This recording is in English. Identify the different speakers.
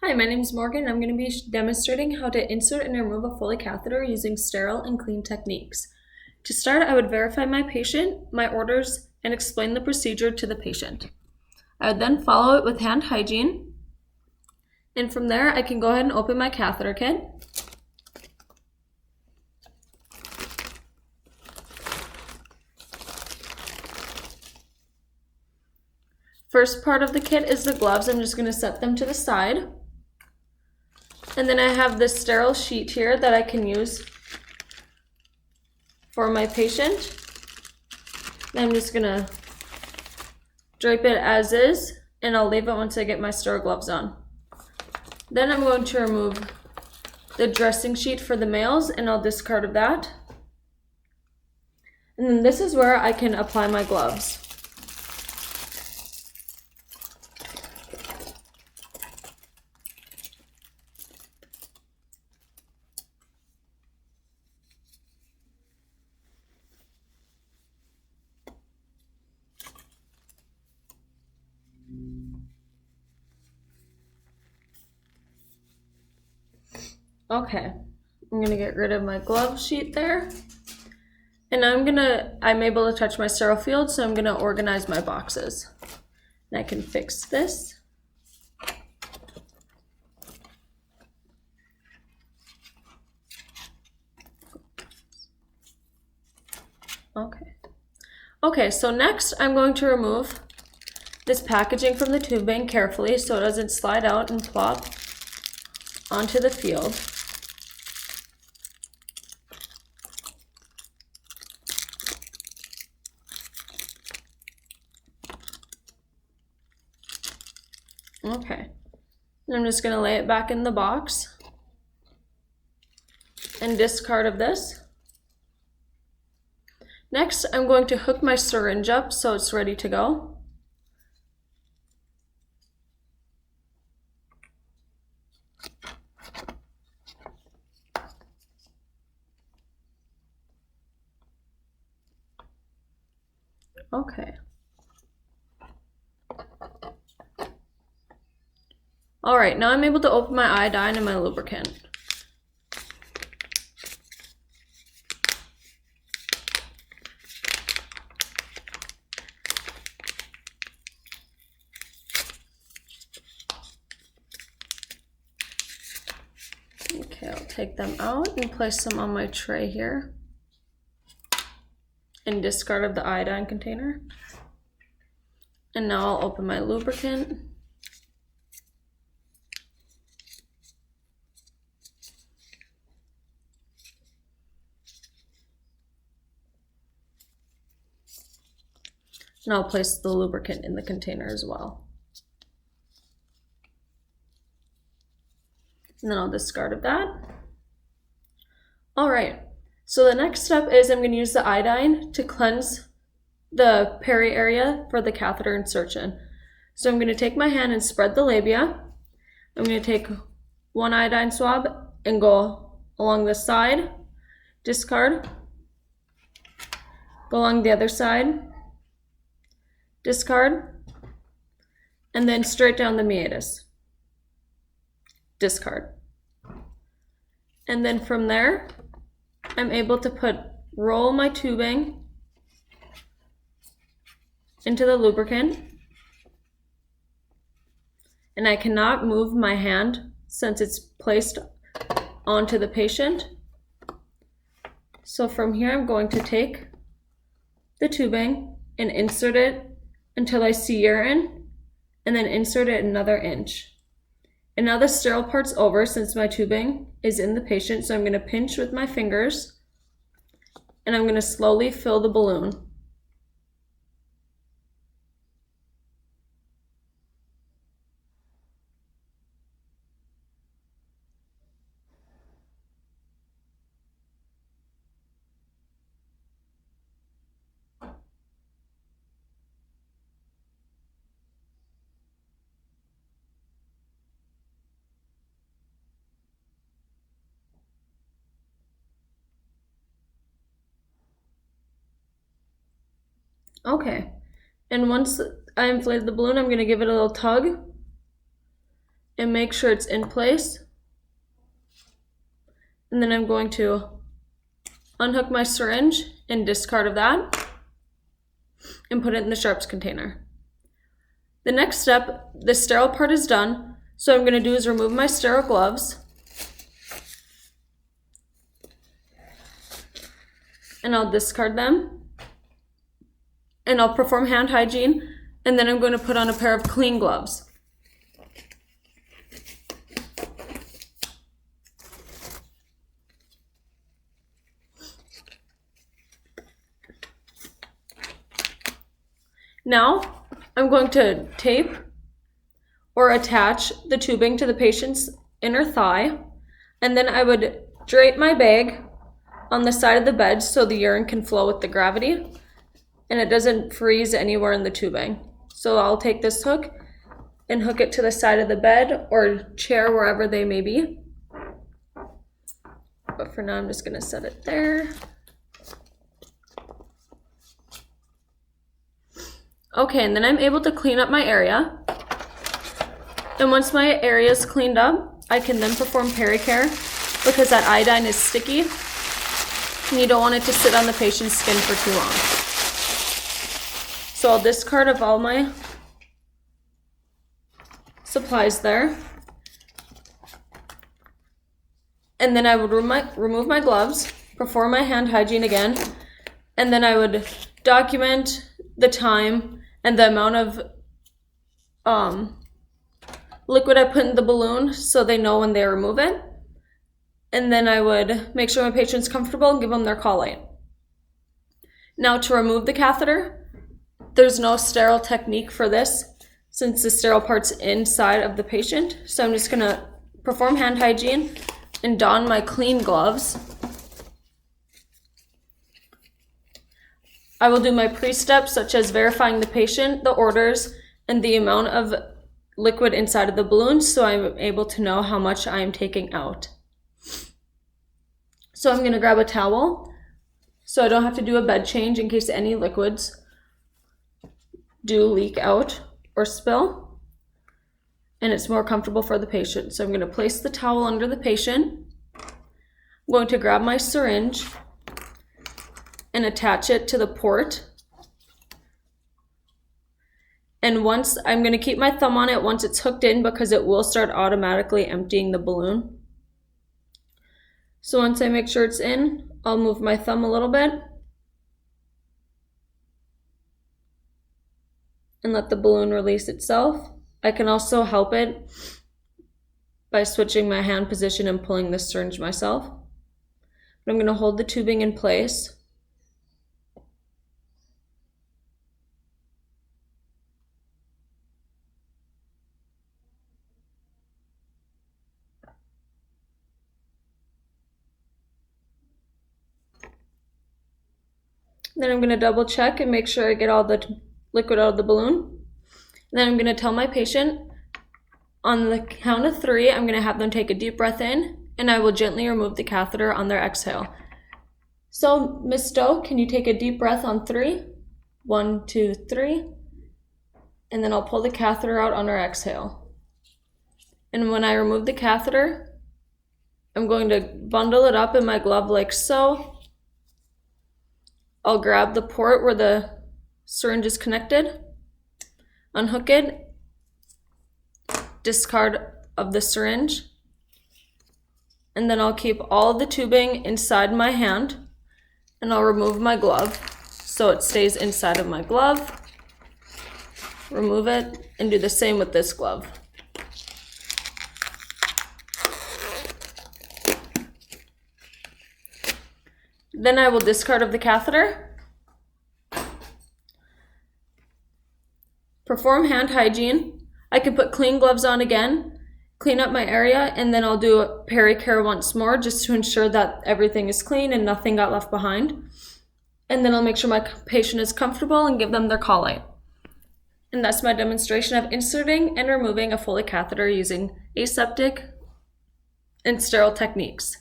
Speaker 1: Hi, my name is Morgan. I'm going to be demonstrating how to insert and remove a Foley catheter using sterile and clean techniques. To start, I would verify my patient, my orders, and explain the procedure to the patient. I would then follow it with hand hygiene. And from there, I can go ahead and open my catheter kit. First part of the kit is the gloves. I'm just going to set them to the side. And then I have this sterile sheet here that I can use for my patient. I'm just gonna drape it as is, and I'll leave it once I get my sterile gloves on. Then I'm going to remove the dressing sheet for the males, and I'll discard of that. And then this is where I can apply my gloves. Okay, I'm gonna get rid of my glove sheet there. And I'm able to touch my sterile field, so I'm gonna organize my boxes. And I can fix this. Okay, so next I'm going to remove this packaging from the tubing carefully so it doesn't slide out and plop onto the field. Okay, and I'm just going to lay it back in the box and discard of this. Next, I'm going to hook my syringe up so it's ready to go. Okay. All right, now I'm able to open my iodine and my lubricant. Okay, I'll take them out and place them on my tray here and discard of the iodine container. And now I'll open my lubricant. And I'll place the lubricant in the container as well. And then I'll discard of that. All right, so the next step is I'm gonna use the iodine to cleanse the peri area for the catheter insertion. So I'm gonna take my hand and spread the labia. I'm gonna take one iodine swab and go along the side, discard, go along the other side, discard, and then straight down the meatus, discard. And then from there, I'm able to roll my tubing into the lubricant, and I cannot move my hand since it's placed onto the patient. So from here, I'm going to take the tubing and insert it until I see urine, and then insert it another inch. And now the sterile part's over since my tubing is in the patient, so I'm going to pinch with my fingers, and I'm going to slowly fill the balloon. Okay, and once I inflated the balloon, I'm going to give it a little tug, and make sure it's in place. And then I'm going to unhook my syringe and discard of that and put it in the sharps container. The next step, the sterile part is done. So what I'm going to do is remove my sterile gloves. And I'll discard them. And I'll perform hand hygiene. And then I'm going to put on a pair of clean gloves. Now, I'm going to tape or attach the tubing to the patient's inner thigh, and then I would drape my bag on the side of the bed so the urine can flow with the gravity, and it doesn't freeze anywhere in the tubing. So I'll take this hook and hook it to the side of the bed or chair, wherever they may be. But for now, I'm just gonna set it there. Okay, and then I'm able to clean up my area. And once my area is cleaned up, I can then perform pericare because that iodine is sticky and you don't want it to sit on the patient's skin for too long. So I'll discard of all my supplies there. And then I would remove my gloves, perform my hand hygiene again, and then I would document the time and the amount of liquid I put in the balloon so they know when they remove it. And then I would make sure my patient's comfortable and give them their call light. Now to remove the catheter, there's no sterile technique for this since the sterile part's inside of the patient. So I'm just gonna perform hand hygiene and don my clean gloves. I will do my pre-steps such as verifying the patient, the orders, and the amount of liquid inside of the balloon so I'm able to know how much I am taking out. So I'm going to grab a towel so I don't have to do a bed change in case any liquids do leak out or spill, and it's more comfortable for the patient. So I'm going to place the towel under the patient. I'm going to grab my syringe and attach it to the port. And once, I'm going to keep my thumb on it once it's hooked in because it will start automatically emptying the balloon. So once I make sure it's in, I'll move my thumb a little bit and let the balloon release itself. I can also help it by switching my hand position and pulling the syringe myself. But I'm going to hold the tubing in place. Then I'm going to double check and make sure I get all the liquid out of the balloon. And then I'm going to tell my patient on the count of 3, I'm going to have them take a deep breath in and I will gently remove the catheter on their exhale. So Miss Stowe, can you take a deep breath on 3? 1, 2, 3. And then I'll pull the catheter out on our exhale. And when I remove the catheter, I'm going to bundle it up in my glove like so. I'll grab the port where the syringe is connected, unhook it, discard of the syringe, and then I'll keep all of the tubing inside my hand and I'll remove my glove so it stays inside of my glove. Remove it and do the same with this glove. Then I will discard of the catheter, perform hand hygiene. I can put clean gloves on again, clean up my area, and then I'll do a pericare once more just to ensure that everything is clean and nothing got left behind. And then I'll make sure my patient is comfortable and give them their call light. And that's my demonstration of inserting and removing a Foley catheter using aseptic and sterile techniques.